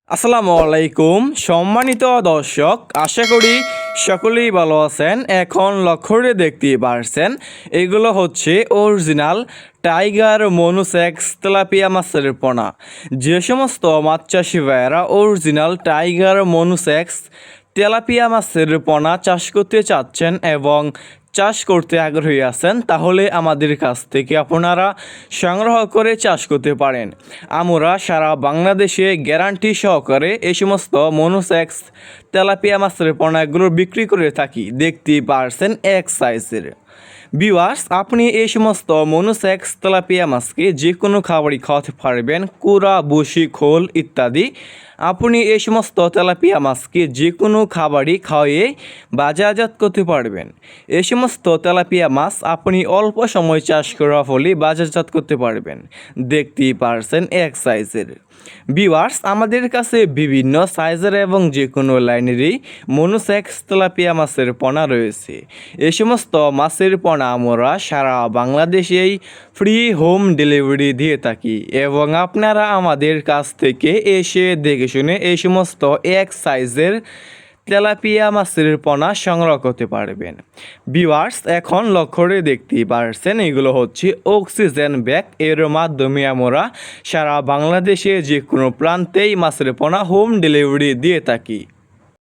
আসসালামু আলাইকুম সম্মানিত দর্শক, আশা করি সকলেই ভালো আছেন। এখন লক্ষ্য করে দেখতে পারছেন এগুলো হচ্ছে অরিজিনাল টাইগার মনুসেক্স তেলাপিয়া মাছের পোনা। যে সমস্ত মাছ চাষি ভাইয়েরা অরিজিনাল টাইগার মনুসেক্স তেলাপিয়া মাছের পোনা চাষ করতে চাচ্ছেন এবং চাষ করতে আগ্রহী আছেন, তাহলে আমাদের কাছ থেকে আপনারা সংগ্রহ করে চাষ করতে পারেন। আমরা সারা বাংলাদেশে গ্যারান্টি সহকারে এই সমস্ত মনুসেক্স তেলাপিয়া মাছের পোনাগুলো বিক্রি করে থাকি। দেখতেই পারছেন এক সাইজের। ভিউয়ার্স, আপনি এই সমস্ত মনুসেক্স তেলাপিয়া মাছকে যে কোনো খাবারই খাওয়াতে পারবেন, কুড়া, বসি, খোল ইত্যাদি। আপনি এই সমস্ত তেলাপিয়া মাছকে যে কোনো খাবারই খাওয়িয়ে বাজারজাত করতে পারবেন। এই সমস্ত তেলাপিয়া মাছ আপনি অল্প সময় চাষ করা ফলে বাজারজাত করতে পারবেন। দেখতেই পারছেন এক সাইজের। ভিউয়ার্স, আমাদের কাছে বিভিন্ন সাইজের এবং যে কোনো লাইনেরই মনুসেক্স তেলাপিয়া মাছের পোনা রয়েছে। এই সমস্ত মাছের পোনা আমরা সারা বাংলাদেশেই ফ্রি হোম ডেলিভারি দিয়ে থাকি এবং আপনারা আমাদের কাছ থেকে এসে দেখে শুনে এই সমস্ত এক সাইজের তেলাপিয়া মাছের পোনা সংগ্রহ করতে পারবেন। ভিউয়ার্স, এখন লক্ষ্য করে দেখতেই পারছেন এগুলো হচ্ছে অক্সিজেন ব্যাগ। এর মাধ্যমে আমরা সারা বাংলাদেশে যে কোনো প্রান্তেই মাছের পোনা হোম ডেলিভারি দিয়ে থাকি।